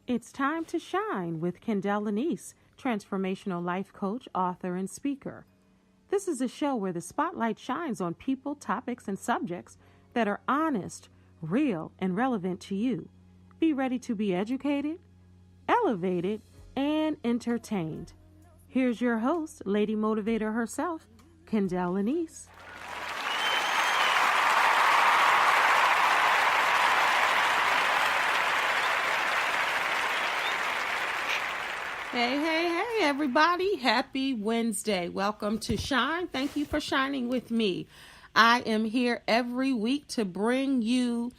It's time to shine with Kendall Lanise, transformational life coach, author, and speaker. This is a show where the spotlight shines on people, topics, and subjects that are honest, real, and relevant to you. Be ready to be educated, elevated, and entertained. Here's your host, Lady Motivator herself, Kendall Lanise. Hey, everybody. Happy Wednesday. Welcome to Shine. Thank you for shining with me. I am here every week to bring you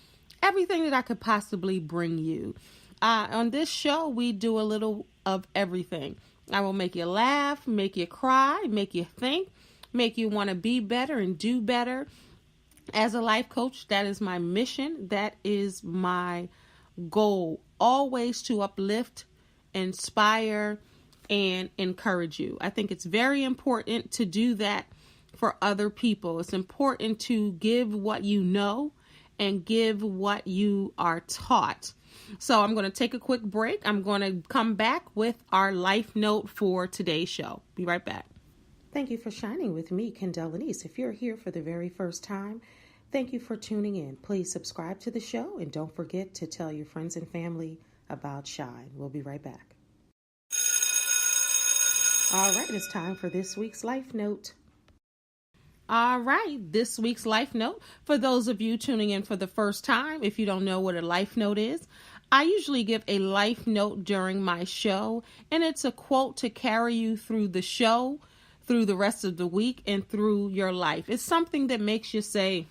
everything that I could possibly bring you. On this show, we do a little of everything. I will make you laugh, make you cry, make you think, make you want to be better and do better. As a life coach, that is my mission. That is my goal. Always to uplift, inspire, and encourage you. I think it's very important to do that for other people. It's important to give what you know and give what you are taught. So I'm going to take a quick break. I'm going to come back with our life note for today's show. Be right back. Thank you for shining with me, Kendall Lanise. If you're here for the very first time, thank you for tuning in. Please subscribe to the show and don't forget to tell your friends and family about Shine. We'll be right back. All right, it's time for this week's life note. All right, this week's life note. For those of you tuning in for the first time, if you don't know what a life note is, I usually give a life note during my show, and it's a quote to carry you through the show, through the rest of the week, and through your life. It's something that makes you say,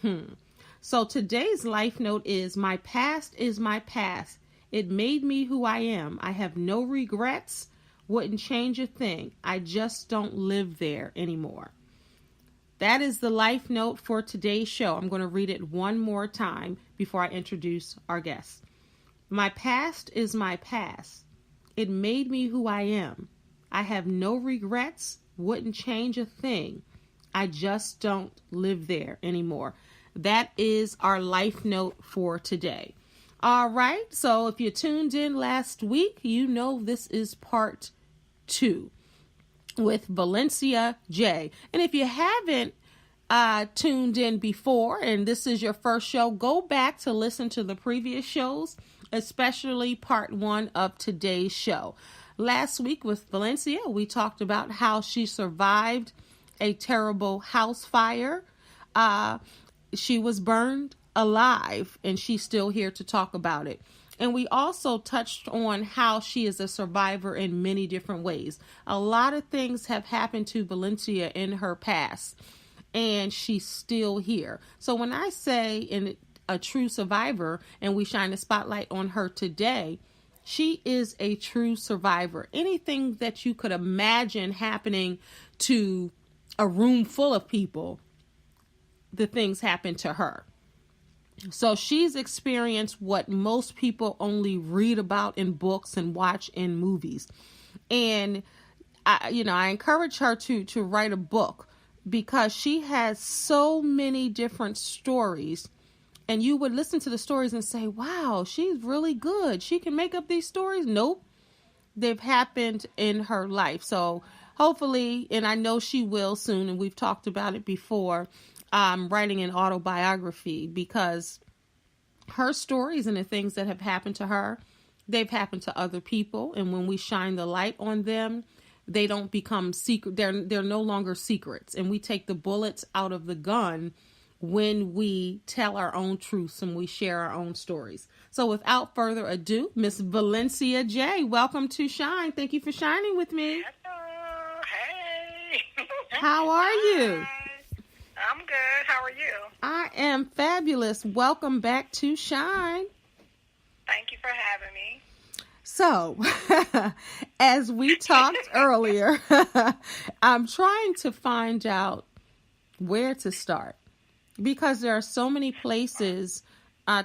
So today's life note is, my past is my past. It made me who I am. I have no regrets. Wouldn't change a thing. I just don't live there anymore. That is the life note for today's show. I'm going to read it one more time before I introduce our guest. My past is my past. It made me who I am. I have no regrets. Wouldn't change a thing. I just don't live there anymore. That is our life note for today. All right. So if you tuned in last week, you know this is part 2 with Valencia J. And if you haven't tuned in before and this is your first show, go back to listen to the previous shows, especially part 1 of today's show. Last week with Valencia, we talked about how she survived a terrible house fire. She was burned alive, and she's still here to talk about it. And we also touched on how she is a survivor in many different ways. A lot of things have happened to Valencia in her past, and she's still here. So when I say in a true survivor and we shine a spotlight on her today, she is a true survivor. Anything that you could imagine happening to a room full of people, the things happen to her. So she's experienced what most people only read about in books and watch in movies. And I encourage her to write a book because she has so many different stories. And you would listen to the stories and say, wow, she's really good. She can make up these stories. Nope. They've happened in her life. So hopefully, and I know she will soon, and we've talked about it before, writing an autobiography, because her stories and the things that have happened to her, they've happened to other people. And when we shine the light on them, they don't become secret. They're no longer secrets. And we take the bullets out of the gun when we tell our own truths and we share our own stories. So without further ado, Miss Valencia J, welcome to Shine. Thank you for shining with me. Hello. Hey. How are you? I'm good. How are you? I am fabulous. Welcome back to Shine. Thank you for having me. So, as we talked earlier, I'm trying to find out where to start because there are so many places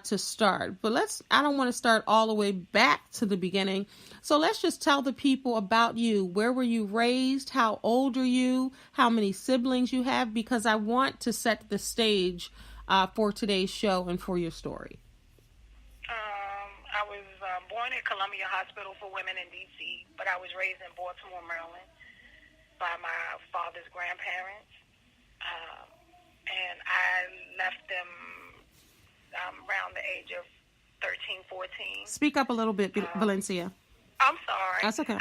to start. But I don't want to start all the way back to the beginning. So let's just tell the people about you. Where were you raised? How old are you? How many siblings you have? Because I want to set the stage for today's show and for your story. I was born at Columbia Hospital for Women in D.C., but I was raised in Baltimore, Maryland by my father's grandparents. And I left them around the age of 13, 14. Speak up a little bit, Valencia. I'm sorry. That's okay.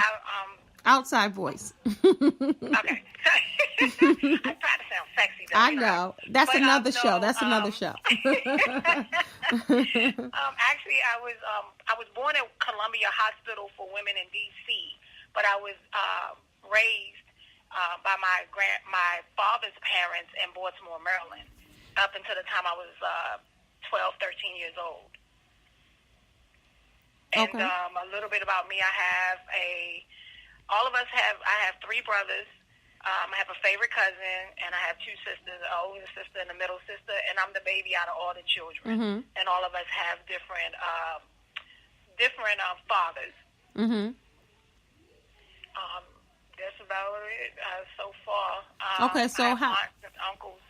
Outside voice. Okay. I try to sound sexy, though. I know. That's another show. That's another show. Actually, I was born at Columbia Hospital for Women in D.C., but I was raised by my father's parents in Baltimore, Maryland, up until the time I was 12, 13 years old. And okay. A little bit about me, I have three brothers. I have a favorite cousin, and I have two sisters, an older sister and a middle sister, and I'm the baby out of all the children. Mm-hmm. And all of us have different fathers. Mm-hmm. That's about it so far. Okay, so I have aunts and uncles.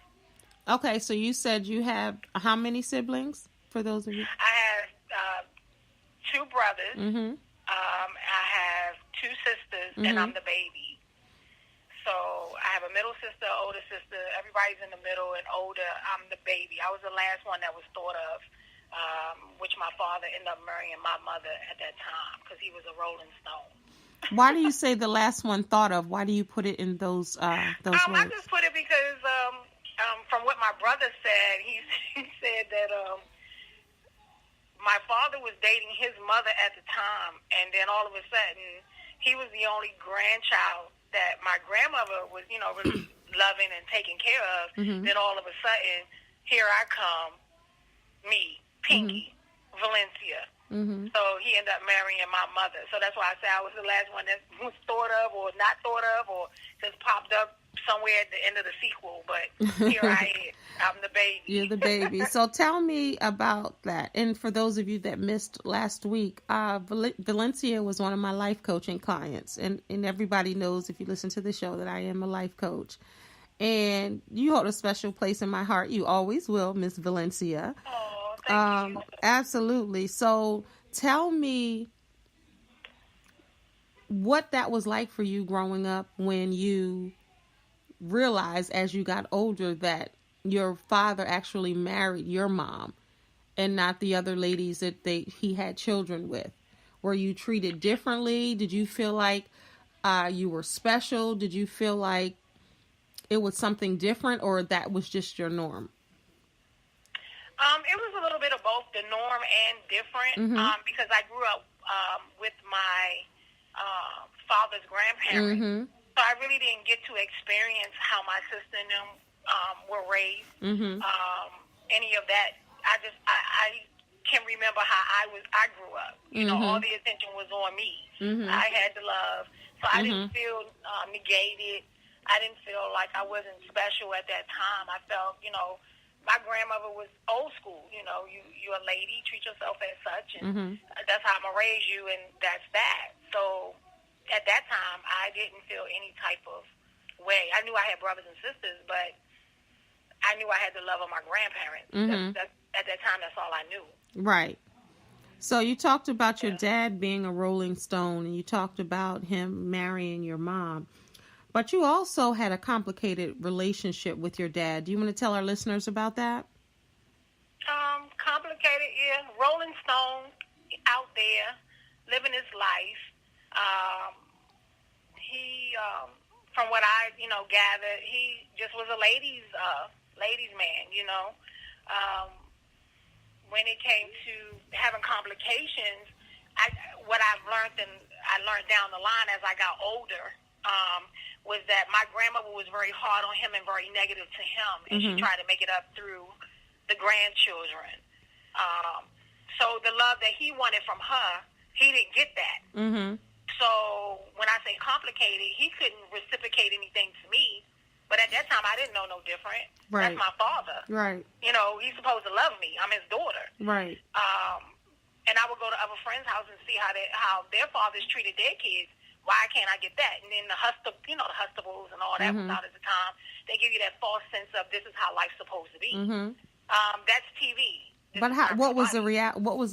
Okay, so you said you have how many siblings? For those of you, I have two brothers. Mm-hmm. I have two sisters, Mm-hmm. and I'm the baby. So I have a middle sister, older sister. Everybody's in the middle and older. I'm the baby. I was the last one that was thought of, which my father ended up marrying my mother at that time because he was a Rolling Stone. Why do you say the last one thought of? Why do you put it in those words? I just put it because from what my brother said, he said that my father was dating his mother at the time, and then all of a sudden, he was the only grandchild that my grandmother was, really loving and taking care of. Mm-hmm. Then all of a sudden, here I come, me, Pinky, Mm-hmm. Valencia. Mm-hmm. So he ended up marrying my mother. So that's why I say I was the last one that was thought of or not thought of or just popped up somewhere at the end of the sequel. But here I am. I'm the baby. You're the baby. So tell me about that. And for those of you that missed last week, Valencia was one of my life coaching clients. And everybody knows, if you listen to the show, that I am a life coach. And you hold a special place in my heart. You always will, Miss Valencia. Oh, thank you. Absolutely. So tell me what that was like for you growing up when you realized as you got older that your father actually married your mom and not the other ladies that he had children with. Were you treated differently? Did you feel like you were special? Did you feel like it was something different, or that was just your norm? It was a little bit of both, the norm and different, Mm-hmm. because I grew up with my father's grandparents. Mm-hmm. So I really didn't get to experience how my sister and them were raised. Mm-hmm. Any of that. I can remember how I grew up. You know, Mm-hmm. all the attention was on me. Mm-hmm. I had the love. So I Mm-hmm. didn't feel negated. I didn't feel like I wasn't special at that time. I felt, my grandmother was old school. You're a lady, treat yourself as such, and Mm-hmm. that's how I'm going to raise you, and that's that. So at that time, I didn't feel any type of way. I knew I had brothers and sisters, but I knew I had the love of my grandparents. Mm-hmm. At that time, that's all I knew. Right. So you talked about your dad being a Rolling Stone, and you talked about him marrying your mom. But you also had a complicated relationship with your dad. Do you want to tell our listeners about that? Complicated, yeah. Rolling Stone, out there, living his life. He, from what I, gathered, he just was a ladies' man, When it came to having complications, what I've learned, and I learned down the line as I got older, was that my grandmother was very hard on him and very negative to him, and Mm-hmm. she tried to make it up through the grandchildren. So the love that he wanted from her, he didn't get that. Mm-hmm. So when I say complicated, he couldn't reciprocate anything to me. But at that time, I didn't know no different. Right. That's my father. Right. He's supposed to love me. I'm his daughter. Right. And I would go to other friends' houses and see how their fathers treated their kids. Why can't I get that? And then the Hustables and all that Mm-hmm. was out at the time. They give you that false sense of this is how life's supposed to be. Mm-hmm. That's TV. But how? What was the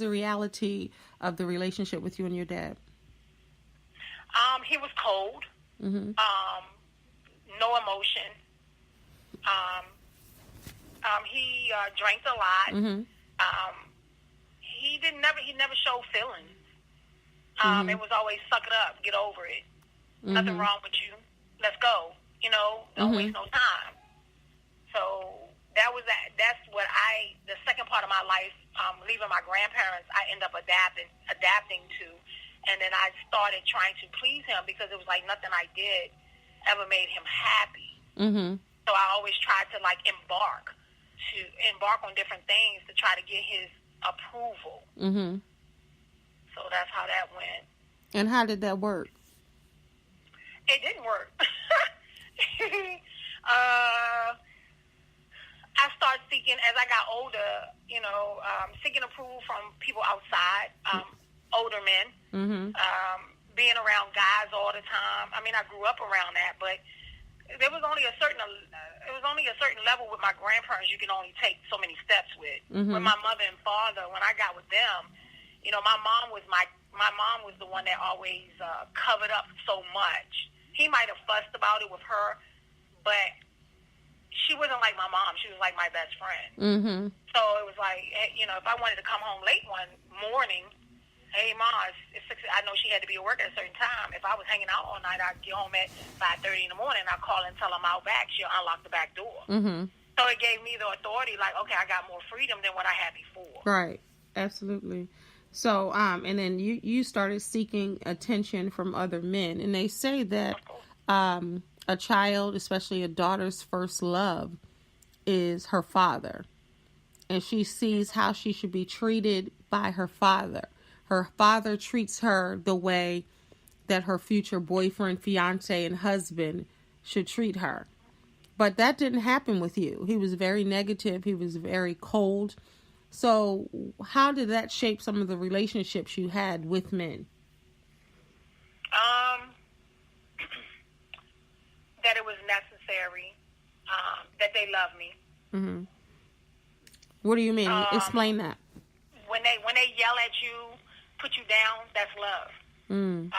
reality of the relationship with you and your dad? He was cold. Mm-hmm. No emotion. He drank a lot. Mm-hmm. He never showed feelings. Mm-hmm. It was always suck it up, get over it. Mm-hmm. Nothing wrong with you. Let's go. Don't waste no time. So that's what the second part of my life, leaving my grandparents, I end up adapting to. And then I started trying to please him because it was like nothing I did ever made him happy. Mm-hmm. So I always tried to embark on different things to try to get his approval. Mm-hmm. So that's how that went. And how did that work? It didn't work. I started seeking, as I got older, seeking approval from people outside, older men, being around guys all the time. I mean, I grew up around that, but there was only a certain level with my grandparents you can only take so many steps with. Mm-hmm. With my mother and father, when I got with them, my mom was the one that always covered up so much. He might have fussed about it with her, but she wasn't like my mom. She was like my best friend. Mm-hmm. So it was like, if I wanted to come home late one morning, hey, Ma, it's 6. I know she had to be at work at a certain time. If I was hanging out all night, I'd get home at 5:30 in the morning. I'd call and tell her I'm out back. She'll unlock the back door. Mm-hmm. So it gave me the authority, okay, I got more freedom than what I had before. Right. Absolutely. So, and then you started seeking attention from other men. And they say that a child, especially a daughter's first love, is her father. And she sees how she should be treated by her father. Her father treats her the way that her future boyfriend, fiance, and husband should treat her. But that didn't happen with you. He was very negative. He was very cold. So how did that shape some of the relationships you had with men? That it was necessary, that they love me. Mm-hmm. What do you mean? Explain that. When they yell at you, put you down, that's love. Mm.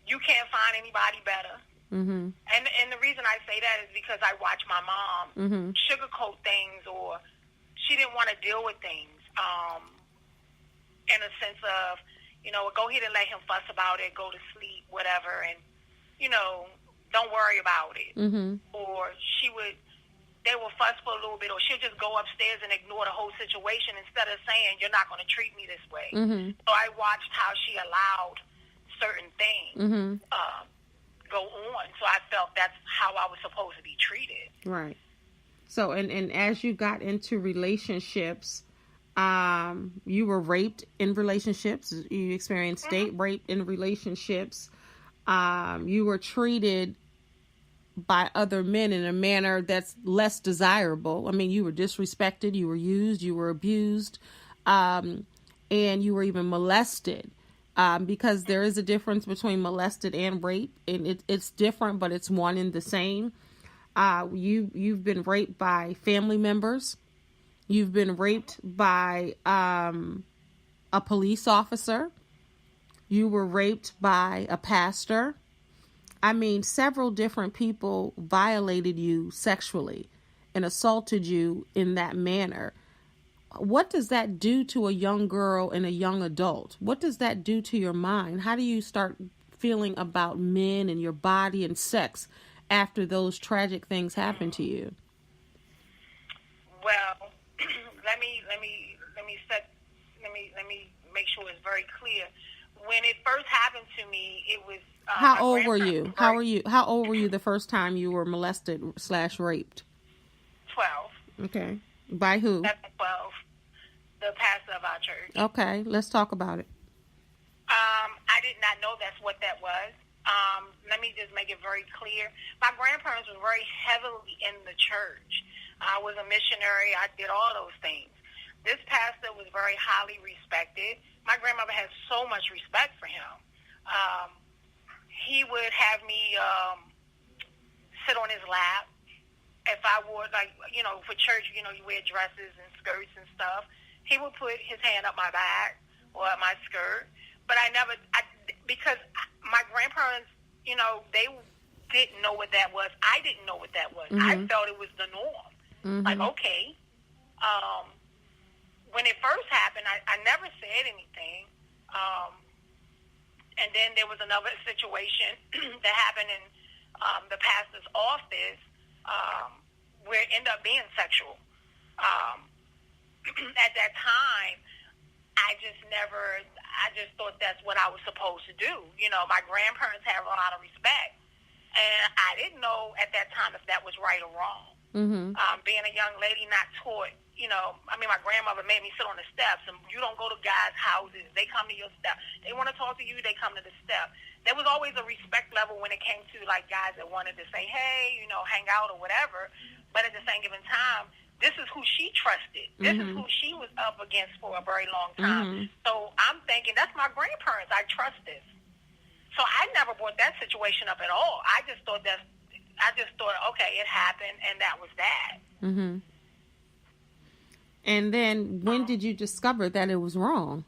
You can't find anybody better. Mm-hmm. And the reason I say that is because I watch my mom sugarcoat things, or she didn't want to deal with things in a sense of, go ahead and let him fuss about it, go to sleep, whatever, and, don't worry about it. Mm-hmm. Or they will fuss for a little bit, or she'll just go upstairs and ignore the whole situation instead of saying, you're not going to treat me this way. Mm-hmm. So I watched how she allowed certain things go on. So I felt that's how I was supposed to be treated. Right. So, and as you got into relationships, you were raped in relationships. You experienced date rape in relationships. You were treated by other men in a manner that's less desirable. I mean, you were disrespected, you were used, you were abused, and you were even molested. Because there is a difference between molested and rape, and it's different, but it's one and the same. You've been raped by family members. You've been raped by a police officer. You were raped by a pastor. I mean, several different people violated you sexually and assaulted you in that manner. What does that do to a young girl and a young adult? What does that do to your mind? How do you start feeling about men and your body and sex after those tragic things happen to you? Well, let me make sure it's very clear. When it first happened to me, it was how old were you? How old were you the first time you were molested / raped? 12. Okay. By who? That's 12. The pastor of our church. Okay, let's talk about it. I did not know that's what that was. Let me just make it very clear. My grandparents were very heavily in the church. I was a missionary. I did all those things. This pastor was very highly respected. My grandmother had so much respect for him. He would have me sit on his lap. if I wore, like, for church, you wear dresses and skirts and stuff, he would put his hand up my back or up my skirt. But because my grandparents, they didn't know what that was. I didn't know what that was. Mm-hmm. I felt it was the norm. Mm-hmm. Like, okay. When it first happened, I never said anything. And then there was another situation that happened in the pastor's office where it ended up being sexual. At that time, I just thought that's what I was supposed to do. My grandparents have a lot of respect. And I didn't know at that time if that was right or wrong. Mm-hmm. Being a young lady, not taught, my grandmother made me sit on the steps, and you don't go to guys' houses. They come to your step. They want to talk to you, they come to the step. There was always a respect level when it came to, like, guys that wanted to say, hey, hang out or whatever. But at the same given time, this is who she trusted. This is who she was up against for a very long time. So I'm thinking, that's my grandparents. I trust this. So I never brought that situation up at all. I just thought, okay, it happened, and that was that. Mm-hmm. And then when did you discover that it was wrong?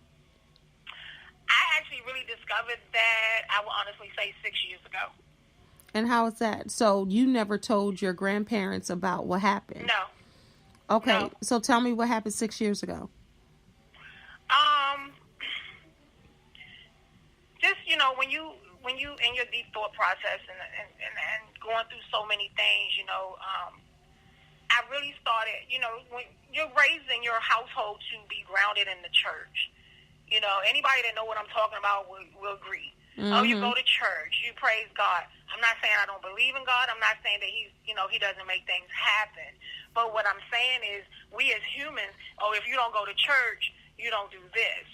I actually really discovered that, I will honestly say, 6 years ago. And how is that? So you never told your grandparents about what happened? No. Okay, no. So tell me what happened 6 years ago. Just, when you in your deep thought process and going through so many things, I really started, when you're raised in your household to be grounded in the church. Anybody that know what I'm talking about will agree. Mm-hmm. Oh, you go to church, you praise God. I'm not saying I don't believe in God. I'm not saying that he doesn't make things happen. But what I'm saying is, we as humans, if you don't go to church, you don't do this.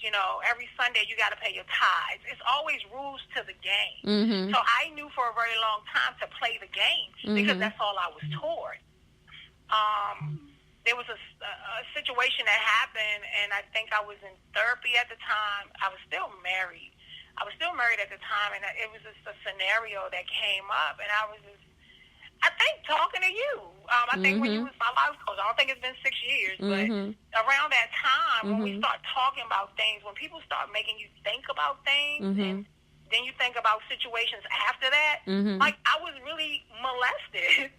Every Sunday you got to pay your tithes. It's always rules to the game. Mm-hmm. So I knew for a very long time to play the game because that's all I was taught. There was a situation that happened, and I think I was in therapy at the time. I was still married. At the time, and it was just a scenario that came up, and I was just, I think, talking to you. I think when you was my life coach, I don't think it's been 6 years, but around that time, when we start talking about things, when people start making you think about things, and then you think about situations after that, like, I was really molested.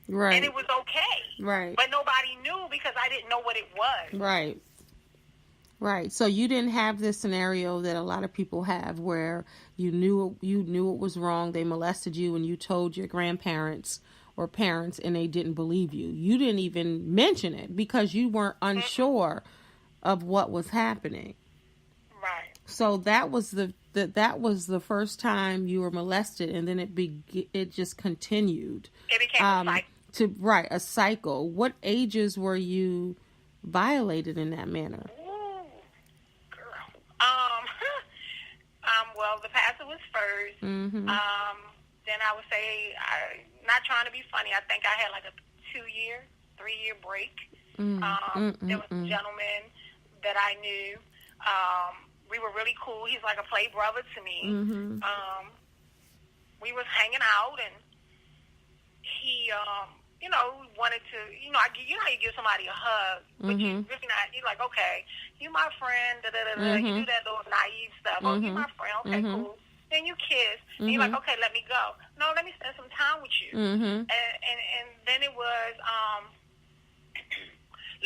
Right. And it was okay. Right. But nobody knew because I didn't know what it was. Right. Right. So you didn't have this scenario that a lot of people have where you knew it was wrong. They molested you and you told your grandparents or parents and they didn't believe you. You didn't even mention it because you weren't unsure of what was happening. Right. So that was the first time you were molested, and then it just continued. It became a cycle. A cycle. What ages were you violated in that manner? Well, the pastor was first. Then I would say, not trying to be funny, I think I had like a 3-year break. There was a gentleman that I knew. We were really cool. He's like a play brother to me. We was hanging out, and he, wanted to, how you give somebody a hug, but you really not, you're like, okay, you my friend, you do that little naive stuff. Oh, you my friend, okay, cool. Then you kiss, and you're like, okay, let me go. No, let me spend some time with you. And then it was,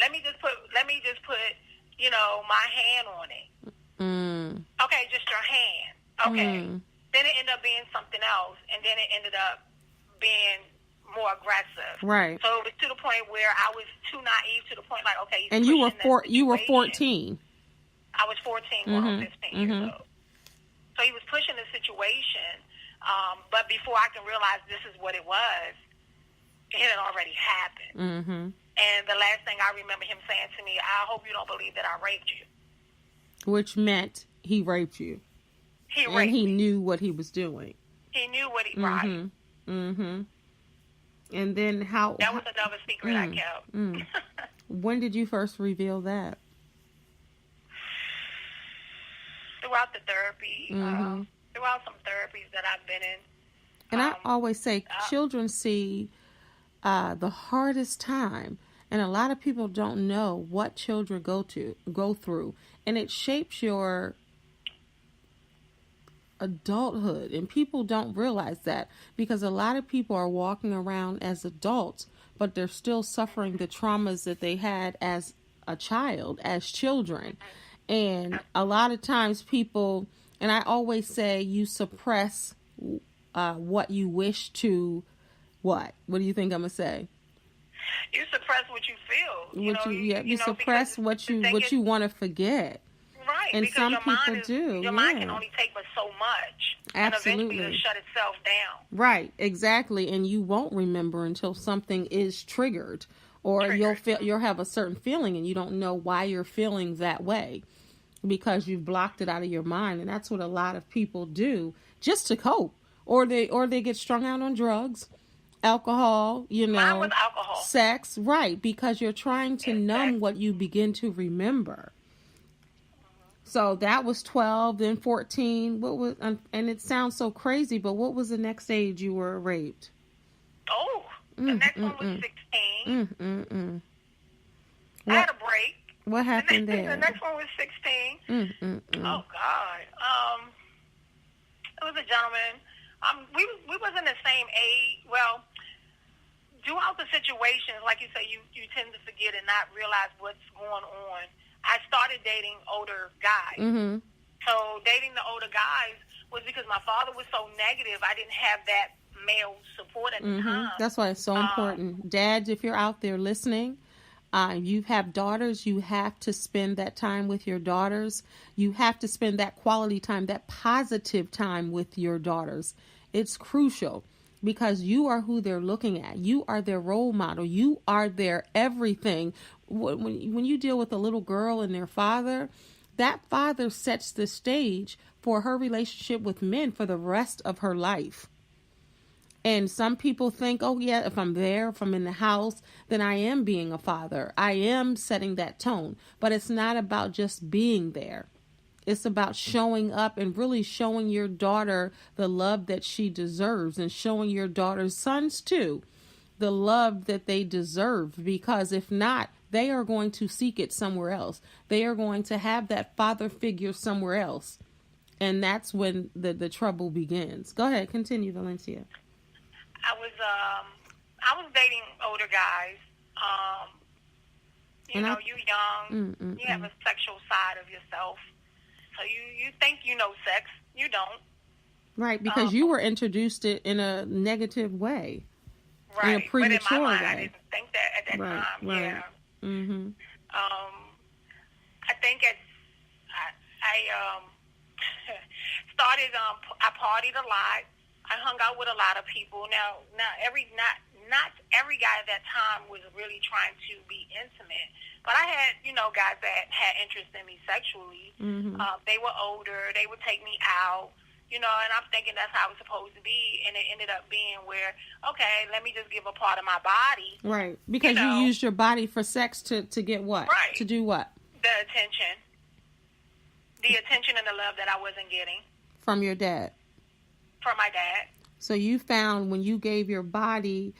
let me just put, my hand on it. Okay, just your hand. Okay. Then it ended up being something else, and then it ended up being more aggressive. Right. So it was to the point where I was too naive to the point, like, okay. And you were 14. I was 14 going on 15 years old. So he was pushing the situation, but before I can realize this is what it was, it had already happened. And the last thing I remember him saying to me, I hope you don't believe that I raped you. Which meant he raped you. He knew what he was doing. He knew what he right. And then how... That was another secret I kept. When did you first reveal that? Throughout the therapy. Throughout some therapies that I've been in. And I always say children see the hardest time. And a lot of people don't know what children go through. And it shapes your adulthood. And people don't realize that, because a lot of people are walking around as adults, but they're still suffering the traumas that they had as a child, as children. And a lot of times people, and I always say, you suppress what you wish to, what do you think I'm going to say? You suppress what you feel. You suppress what you want to forget. Right, and because some your people mind do. Your mind can only take but so much. Absolutely. And eventually it'll shut itself down. Right, exactly. And you won't remember until something is triggered, or you'll have a certain feeling and you don't know why you're feeling that way, because you've blocked it out of your mind. And that's what a lot of people do just to cope, or they get strung out on drugs, alcohol, Mine was alcohol. sex, right, because you're trying to numb what you begin to remember. So that was 12, then 14. What was, and it sounds so crazy, but what was the next age you were raped? Oh, the next one was 16. I had a break. What happened there? The next one was 16. Oh God. It was a gentleman. We was in the same age. Well, throughout the situations, like you say, you tend to forget and not realize what's going on. I started dating older guys. So dating the older guys was because my father was so negative. I didn't have that male support at the time. That's why it's so important. Dads, if you're out there listening, you have daughters, you have to spend that time with your daughters. You have to spend that quality time, that positive time with your daughters. It's crucial, because you are who they're looking at. You are their role model. You are their everything. When you deal with a little girl and their father, that father sets the stage for her relationship with men for the rest of her life. And some people think, oh yeah, if I'm there, if I'm in the house, then I am being a father. I am setting that tone. But it's not about just being there. It's about showing up and really showing your daughter the love that she deserves, and showing your daughter's sons too the love that they deserve, because if not, they are going to seek it somewhere else. They are going to have that father figure somewhere else. And that's when the trouble begins. Go ahead, continue, Valencia. I was dating older guys. You're young. You have a sexual side of yourself. So you think you know sex. You don't. Right, because you were introduced it in a negative way. Right. In a premature but in my mind, way. I didn't think that at that time. Right. Yeah. I think I started. I partied a lot. I hung out with a lot of people. Now not every guy at that time was really trying to be intimate, but I had guys that had interest in me sexually. They were older. They would take me out. And I'm thinking that's how it's supposed to be, and it ended up being where, okay, let me just give a part of my body. Right, because you used your body for sex to get what? Right. To do what? The attention and the love that I wasn't getting. From your dad? From my dad. So you found when you gave your body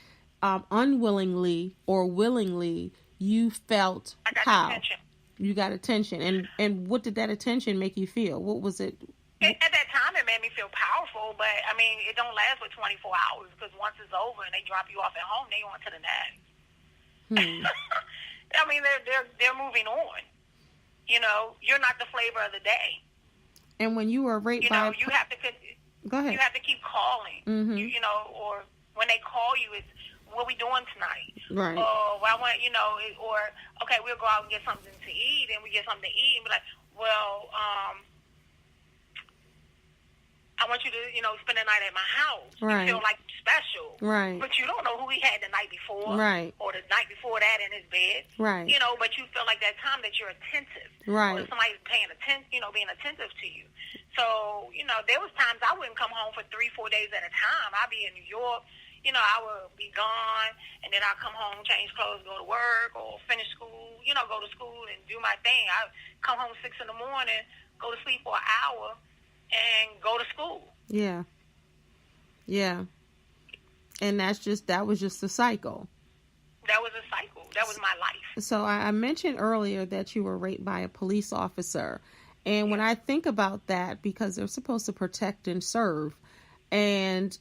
unwillingly or willingly, you felt I got how? attention. You got attention. And what did that attention make you feel? What was it? At that time, it made me feel powerful, but, I mean, it don't last for 24 hours, because once it's over and they drop you off at home, they on to the next. I mean, they're moving on. You're not the flavor of the day. And when you were raped by... you have to... Go ahead. You have to keep calling, or when they call you, it's, what we doing tonight? Right. Or, well, I want, or, okay, we'll go out and get something to eat, and we get something to eat, and be like, well, I want you to, spend the night at my house. Right. You feel like special. Right. But you don't know who he had the night before. Right. Or the night before that in his bed. Right. But you feel like that time that you're attentive. Right. Or somebody's paying attention, being attentive to you. So, there was times I wouldn't come home for 3-4 days at a time. I'd be in New York. I would be gone, and then I'd come home, change clothes, go to work, or finish school, go to school and do my thing. I'd come home 6 in the morning, go to sleep for an hour, and go to school. Yeah. And that was just the cycle. That was a cycle. That was my life. So I mentioned earlier that you were raped by a police officer. And when I think about that, because they're supposed to protect and serve, and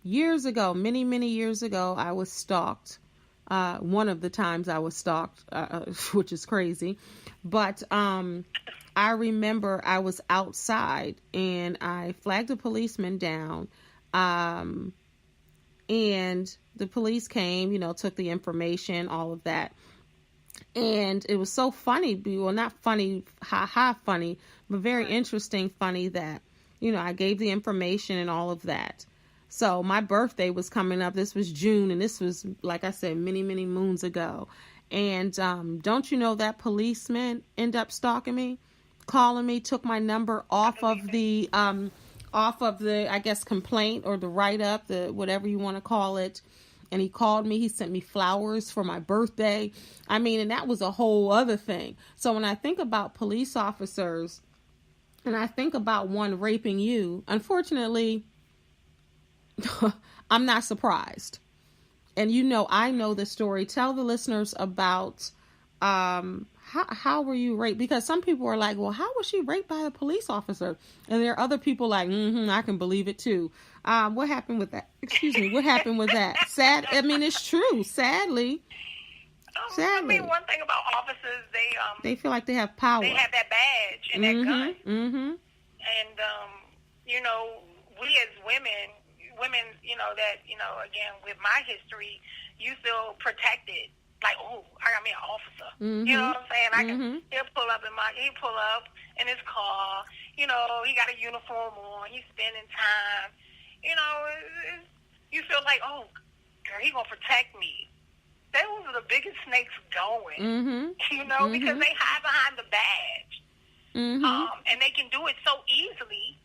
years ago, many, many years ago, I was stalked. One of the times I was stalked, which is crazy. But I remember I was outside and I flagged a policeman down. And the police came, took the information, all of that. And it was so funny, well, not funny, funny, but very interesting, funny that, I gave the information and all of that. So my birthday was coming up. This was June, and this was, like I said, many, many moons ago. And don't you know that policeman ended up stalking me, calling me, took my number off of the, I guess, complaint or the write-up, the whatever you want to call it. And he called me. He sent me flowers for my birthday. I mean, and that was a whole other thing. So when I think about police officers and I think about one raping you, unfortunately, I'm not surprised. And I know the story. Tell the listeners about how were you raped? Because some people are like, well, how was she raped by a police officer? And there are other people like, I can believe it too. What happened with that? Excuse me. What happened with that? I mean, it's true. Sadly. I mean, one thing about officers, they feel like they have power. They have that badge and that gun. Mm-hmm. And, we as women, that, again, with my history, you feel protected. Like, oh, I got me an officer. Mm-hmm. You know what I'm saying? He'll pull up in his car. He got a uniform on. He's spending time. You feel like, oh, girl, he gonna protect me. Those are the biggest snakes going. Mm-hmm. Because they hide behind the badge. Mm-hmm. And they can do it so easily.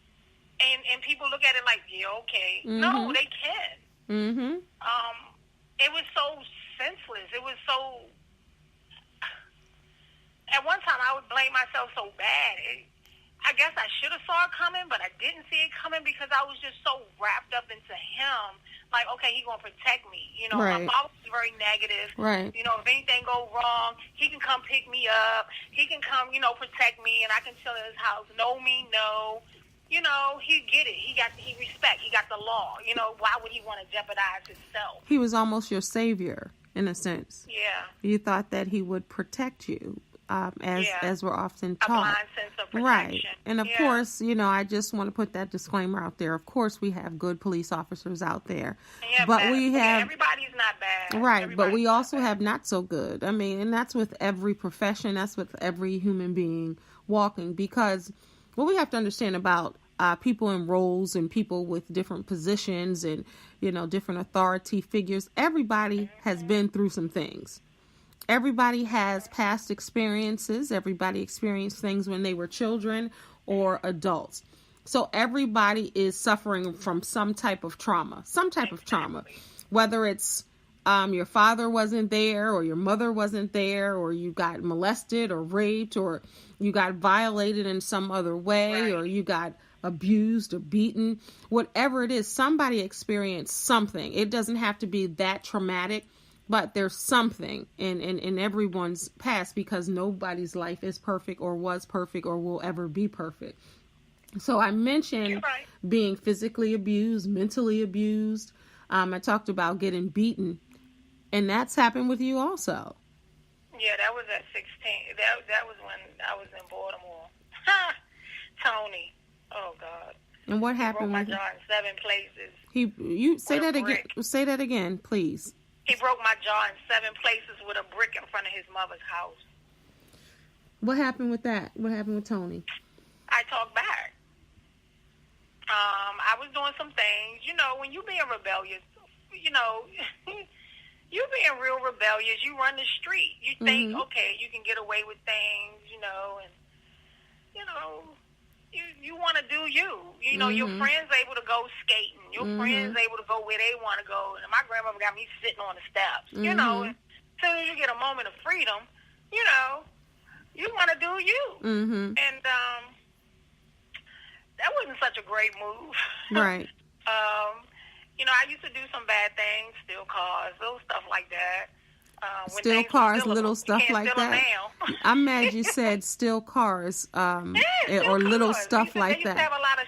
And people look at it like, yeah, okay. Mm-hmm. No, they can. Mm-hmm. It was so senseless. It was so... At one time, I would blame myself so bad. I guess I should have saw it coming, but I didn't see it coming because I was just so wrapped up into him. Like, okay, he's going to protect me. Right. My father was very negative. Right. If anything go wrong, he can come pick me up. He can come, protect me, and I can chill in his house. No me, no. He get it. He respect. He got the law. Why would he want to jeopardize himself? He was almost your savior, in a sense. Yeah. You thought that he would protect you, as we're often taught. A blind sense of protection. Right. And of course, I just want to put that disclaimer out there. Of course, we have good police officers out there. Yeah, but we have... everybody's not bad. Right. Everybody's but we also bad. have not so good. I mean, and that's with every profession. That's with every human being walking. Because what we have to understand about people in roles and people with different positions and, different authority figures, everybody has been through some things. Everybody has past experiences. Everybody experienced things when they were children or adults. So everybody is suffering from some type of trauma, whether it's your father wasn't there or your mother wasn't there or you got molested or raped or you got violated in some other way or you got abused or beaten. Whatever it is, somebody experienced something. It doesn't have to be that traumatic, but there's something in everyone's past because nobody's life is perfect or was perfect or will ever be perfect. So I mentioned being physically abused, mentally abused. I talked about getting beaten. And that's happened with you also. Yeah, that was at 16. That was when I was in Baltimore. Tony. Oh, God. And what happened with him? He broke my jaw in 7 places. You say that again. Say that again, please. He broke my jaw in 7 places with a brick in front of his mother's house. What happened with that? What happened with Tony? I talked back. I was doing some things. When you being rebellious, you being real rebellious, you run the street. You think, okay, you can get away with things, and, you want to do you. Your friends able to go skating. Your friends able to go where they want to go. And my grandmother got me sitting on the steps. As soon as you get a moment of freedom, you want to do you. And that wasn't such a great move. Right. I used to do some bad things, steal cars, little stuff like that. When Steal things were cars, stealable. little You stuff can't like steal them that. now. I'm mad you said steal cars, Yeah, or little cars. stuff They like used to that. have a lot of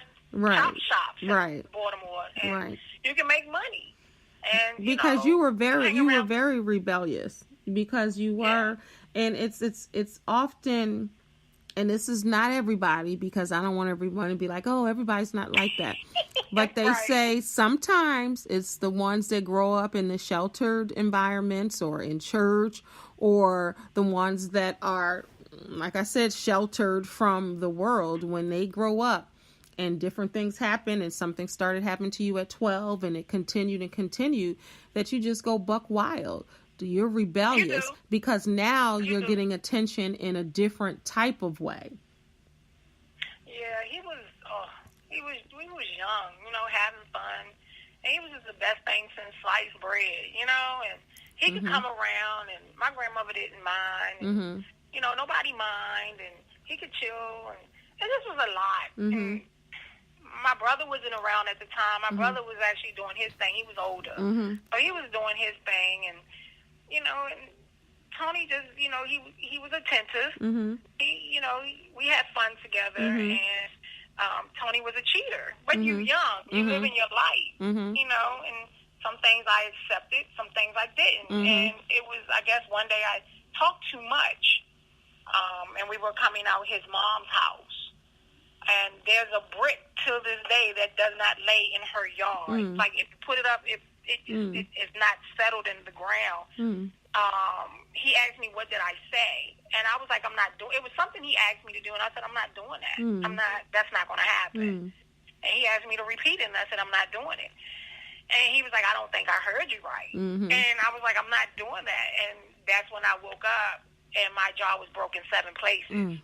chop shops in Baltimore, and Right. you can make money. And Because you were around. very rebellious, because you were, and it's often, and this is not everybody, because I don't want everyone to be like, oh, everybody's not like that. But they Right. say sometimes it's the ones that grow up in the sheltered environments or in church, or the ones that are, like I said, sheltered from the world. When they grow up and different things happen, and something started happening to you at 12 and it continued and continued, that you just go buck wild. You're rebellious because now you're getting attention in a different type of way. Yeah, we was young, having fun. And he was just the best thing since sliced bread, and he could come around, and my grandmother didn't mind, and, nobody mind, and he could chill, and it just was a lot. And my brother wasn't around at the time. My brother was actually doing his thing. He was older. But he was doing his thing, and, and Tony just, he was attentive. We had fun together, and Tony was a cheater. But you're young. You live in your life, and some things I accepted, some things I didn't. And it was, I guess, one day I talked too much, and we were coming out his mom's house. And there's a brick to this day that does not lay in her yard. Like, if you put it up, it's not settled in the ground. He asked me, what did I say? And I was like, I'm not doing it. It was something he asked me to do, and I said, I'm not doing that. That's not going to happen. And he asked me to repeat it, and I said, I'm not doing it. And he was like, I don't think I heard you right. And I was like, I'm not doing that. And that's when I woke up, and my jaw was broken 7 places.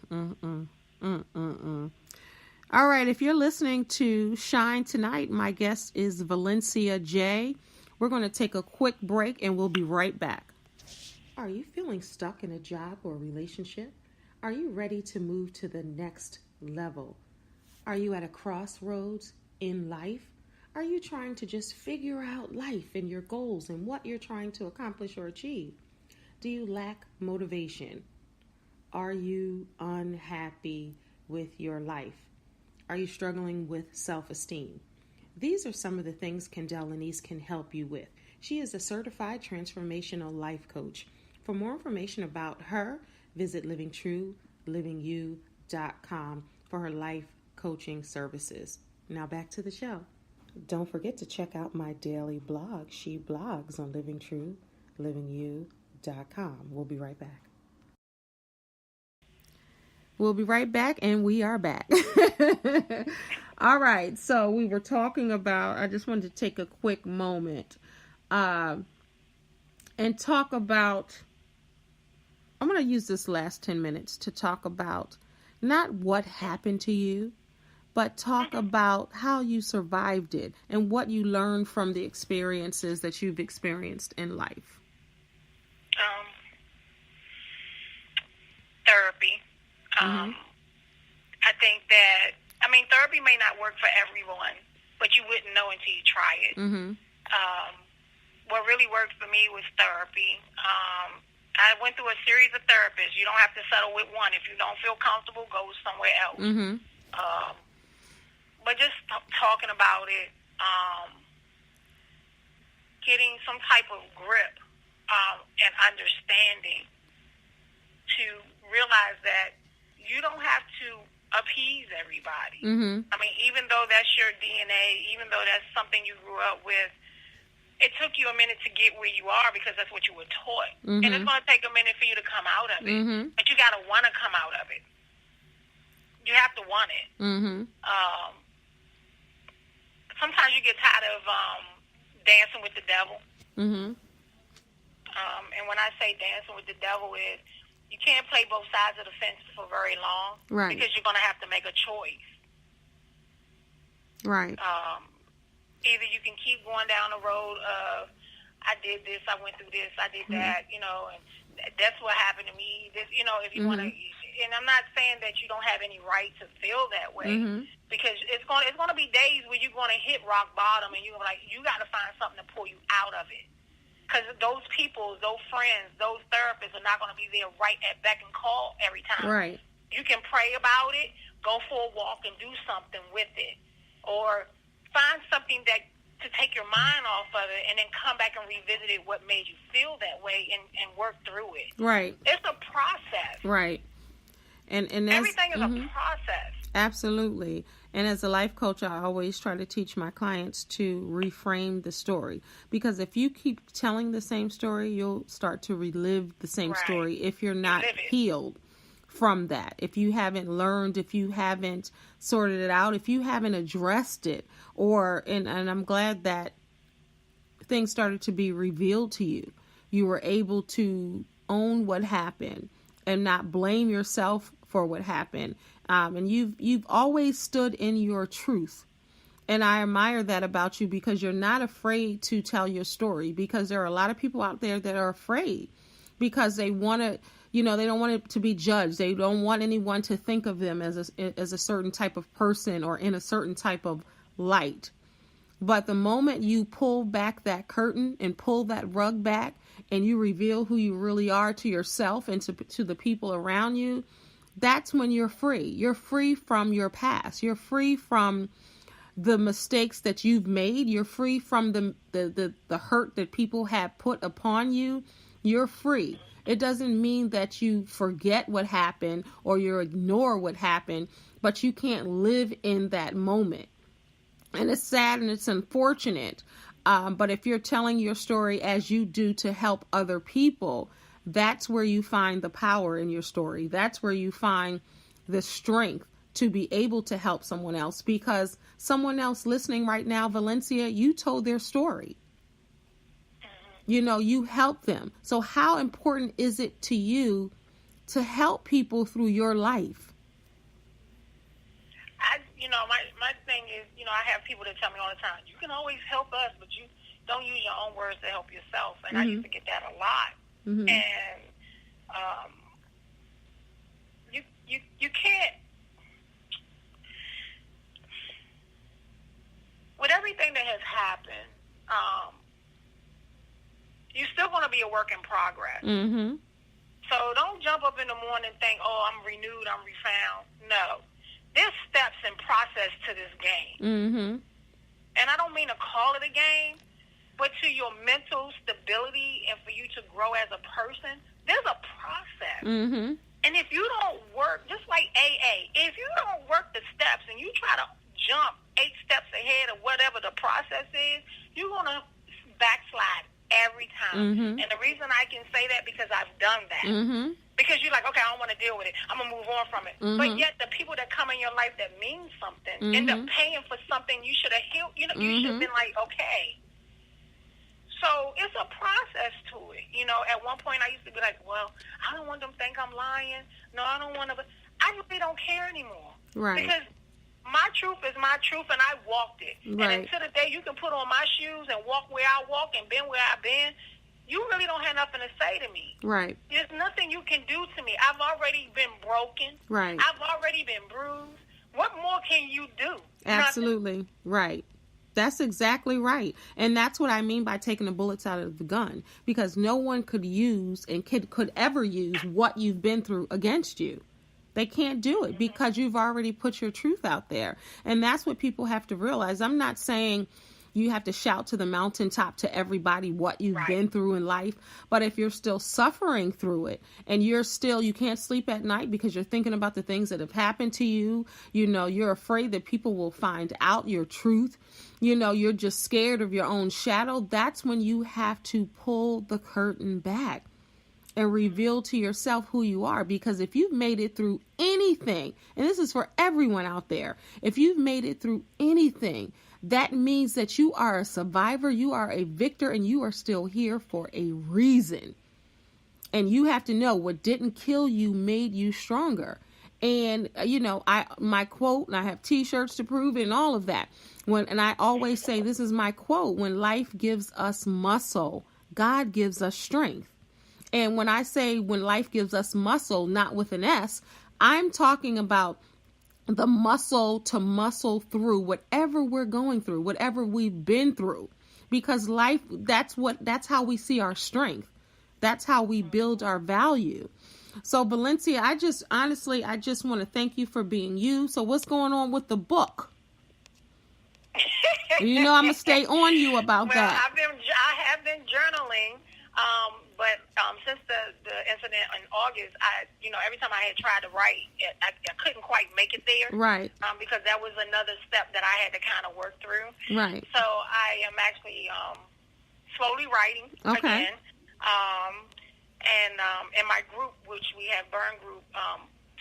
All right, if you're listening to Shine Tonight, my guest is Valencia J. We're going to take a quick break, and we'll be right back. Are you feeling stuck in a job or relationship? Are you ready to move to the next level? Are you at a crossroads in life? Are you trying to just figure out life and your goals and what you're trying to accomplish or achieve? Do you lack motivation? Are you unhappy with your life? Are you struggling with self-esteem? These are some of the things Kendall Anise can help you with. She is a certified transformational life coach. For more information about her, visit livingtruelivingyou.com for her life coaching services. Now back to the show. Don't forget to check out my daily blog. She blogs on livingtruelivingyou.com. We'll be right back. We'll be right back, and we are back. All right, so we were talking about, I just wanted to take a quick moment and talk about, I'm going to use this last 10 minutes to talk about not what happened to you, but talk about how you survived it and what you learned from the experiences that you've experienced in life. Therapy. I think that, therapy may not work for everyone, but you wouldn't know until you try it. What really worked for me was therapy. I went through a series of therapists. You don't have to settle with one. If you don't feel comfortable, go somewhere else. But just talking about it, getting some type of grip and understanding to realize that you don't have to appease everybody. Even though that's your DNA, even though that's something you grew up with, it took you a minute to get where you are because that's what you were taught. And it's going to take a minute for you to come out of it. But you got to want to come out of it. You have to want it. Sometimes you get tired of dancing with the devil. And when I say dancing with the devil is, you can't play both sides of the fence for very long, because you're going to have to make a choice. Either you can keep going down the road of, I did this, I went through this, I did that, and that's what happened to me. This, if you want to, and I'm not saying that you don't have any right to feel that way, because it's going to be days where you're going to hit rock bottom, and you're like, you got to find something to pull you out of it. Because those people, those friends, those therapists are not going to be there right at beck and call every time. Right. You can pray about it, go for a walk and do something with it. Or find something that to take your mind off of it and then come back and revisit it, what made you feel that way, and work through it. Right. It's a process. Right. And everything is a process. Absolutely. And as a life coach, I always try to teach my clients to reframe the story. Because if you keep telling the same story, you'll start to relive the same story if you're not healed from that. If you haven't learned, if you haven't sorted it out, if you haven't addressed it, and I'm glad that things started to be revealed to you. You were able to own what happened and not blame yourself for what happened. And you've always stood in your truth. And I admire that about you, because you're not afraid to tell your story, because there are a lot of people out there that are afraid because they want to, they don't want it to be judged. They don't want anyone to think of them as a certain type of person or in a certain type of light. But the moment you pull back that curtain and pull that rug back and you reveal who you really are to yourself and to the people around you, that's when you're free. You're free from your past. You're free from the mistakes that you've made. You're free from the hurt that people have put upon you. You're free. It doesn't mean that you forget what happened or you ignore what happened, but you can't live in that moment. And it's sad and it's unfortunate. But if you're telling your story as you do to help other people, that's where you find the power in your story. That's where you find the strength to be able to help someone else, because someone else listening right now, Valencia, you told their story. You helped them. So how important is it to you to help people through your life? My thing is, I have people that tell me all the time, you can always help us, but you don't use your own words to help yourself. And I used to get that a lot. And you can't, with everything that has happened, you're still going to be a work in progress. So don't jump up in the morning and think, oh, I'm renewed, I'm refound. No. There's steps and process to this game. And I don't mean to call it a game, but to your mental stability and for you to grow as a person, there's a process. And if you don't work, just like AA, if you don't work the steps and you try to jump 8 steps ahead of whatever the process is, you're going to backslide every time. And the reason I can say that, because I've done that. Because you're like, okay, I don't want to deal with it. I'm going to move on from it. But yet the people that come in your life that mean something end up paying for something you should have healed. You should have been like, okay. So it's a process to it. At one point I used to be like, well, I don't want them to think I'm lying. No, I don't want to. I really don't care anymore. Right. Because my truth is my truth, and I walked it. Right. And until the day you can put on my shoes and walk where I walk and been where I've been, you really don't have nothing to say to me. Right. There's nothing you can do to me. I've already been broken. Right. I've already been bruised. What more can you do? Absolutely. Nothing. Right. That's exactly right. And that's what I mean by taking the bullets out of the gun, because no one could use and could ever use what you've been through against you. They can't do it because you've already put your truth out there. And that's what people have to realize. I'm not saying you have to shout to the mountaintop to everybody what you've been through in life. But if you're still suffering through it and you can't sleep at night because you're thinking about the things that have happened to you, you're afraid that people will find out your truth, you're just scared of your own shadow, that's when you have to pull the curtain back and reveal to yourself who you are. Because if you've made it through anything, and this is for everyone out there, if you've made it through anything, that means that you are a survivor, you are a victor, and you are still here for a reason. And you have to know what didn't kill you made you stronger. And, my quote, and I have t-shirts to prove it and all of that. And I always say, this is my quote: when life gives us muscle, God gives us strength. And when I say when life gives us muscle, not with an S, I'm talking about the muscle to muscle through whatever we're going through, whatever we've been through. because life, that's how we see our strength. That's how we build our value. So Valencia, I just want to thank you for being you. So what's going on with the book? I'm gonna stay on you about that. I have been journaling, but since the incident in August, every time I had tried to write, I couldn't quite make it there. Right. Because that was another step that I had to kind of work through. Right. So I am actually slowly writing again. And in my group, which we have Burn Group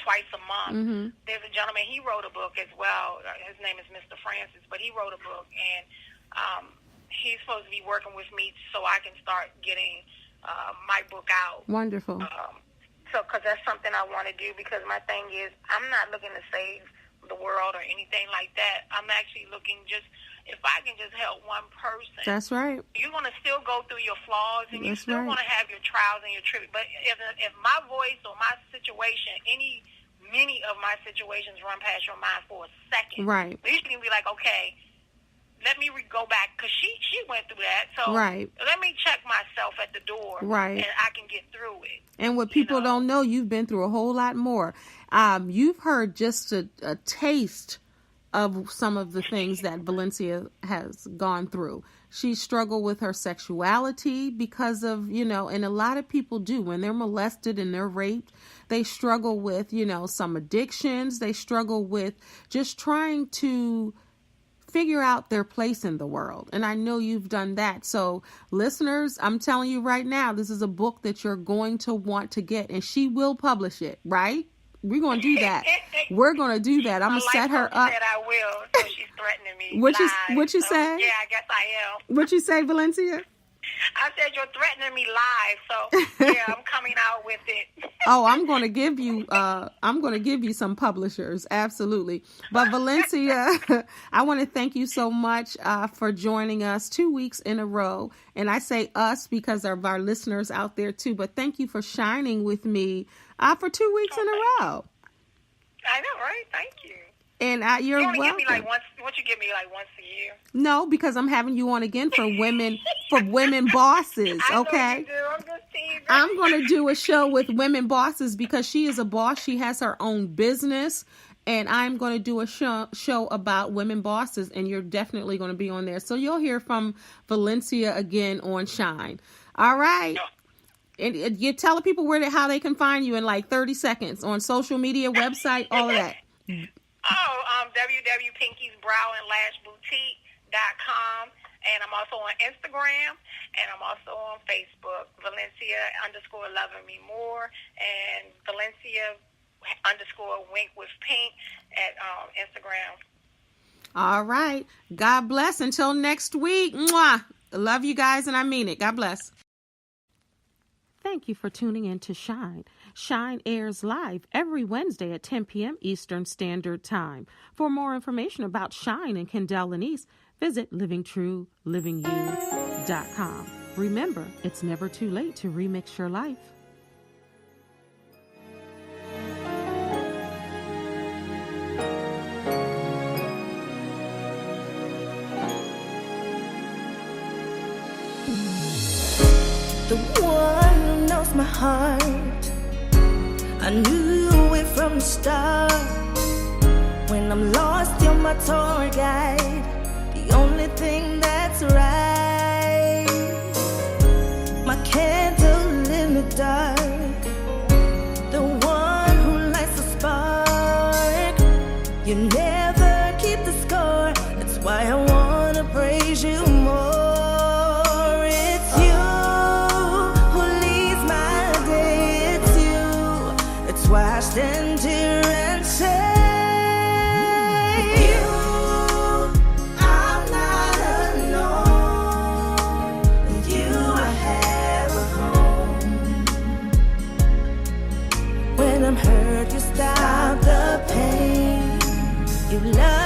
twice a month, there's a gentleman, he wrote a book as well. His name is Mr. Francis, but he wrote a book, and he's supposed to be working with me so I can start getting my book out. Wonderful. Because that's something I want to do, because my thing is, I'm not looking to save the world or anything like that. I'm actually looking if I can just help one person. That's right. You're going to still go through your flaws, and you're still right. going to have your trials and your tribulations. But if my voice or my situation, many of my situations run past your mind for a second, right, you can be like, okay, let me go back, because she went through that. So right. let me check myself at the door, right, and I can get through it. And what people don't know, you've been through a whole lot more. You've heard just a taste of some of the things that Valencia has gone through. She struggled with her sexuality because of, and a lot of people do when they're molested and they're raped. They struggle with, some addictions. They struggle with just trying to figure out their place in the world. And I know you've done that. So listeners, I'm telling you right now, this is a book that you're going to want to get, and she will publish it, right? We're going to do that. We're going to do that. I'm going to set her up. Said I will, so she's threatening me. What you say? Yeah, I guess I am. What you say, Valencia? I said you're threatening me live, so yeah, I'm coming out with it. Oh, I'm going to give you some publishers, absolutely. But Valencia, I want to thank you so much for joining us 2 weeks in a row, and I say us because of our listeners out there too. But thank you for shining with me for 2 weeks in a row. I know, right? Thank you. And you're welcome. Give me once you give me once a year? No, because I'm having you on again for women bosses. Okay. I know you do. I'm just teasing. I'm going to do a show with women bosses because she is a boss. She has her own business, and I'm going to do a show about women bosses, and you're definitely going to be on there. So you'll hear from Valencia again on Shine. All right. No. And you tell people how they can find you in 30 seconds on social media, website, all of that. www.pinkiesbrowandlashboutique.com, and I'm also on Instagram, and I'm also on Facebook, Valencia_loving-me-more, and Valencia_wink with pink at Instagram. All right. God bless. Until next week. Mwah. I love you guys, and I mean it. God bless. Thank you for tuning in to Shine. Shine airs live every Wednesday at 10 p.m. Eastern Standard Time. For more information about Shine and Kendall Lanise, visit livingtruelivingyou.com. Remember, it's never too late to remix your life. The one who knows my heart, I knew it from the start. When I'm lost, you're my tour guide, the only thing that's right. My candle in the dark, the one who lights the spark. You never keep the score, that's why I wanna praise you more. Why I stand here and say, with you, I'm not alone. With you, I have a home. When I'm hurt, you stop the pain. You love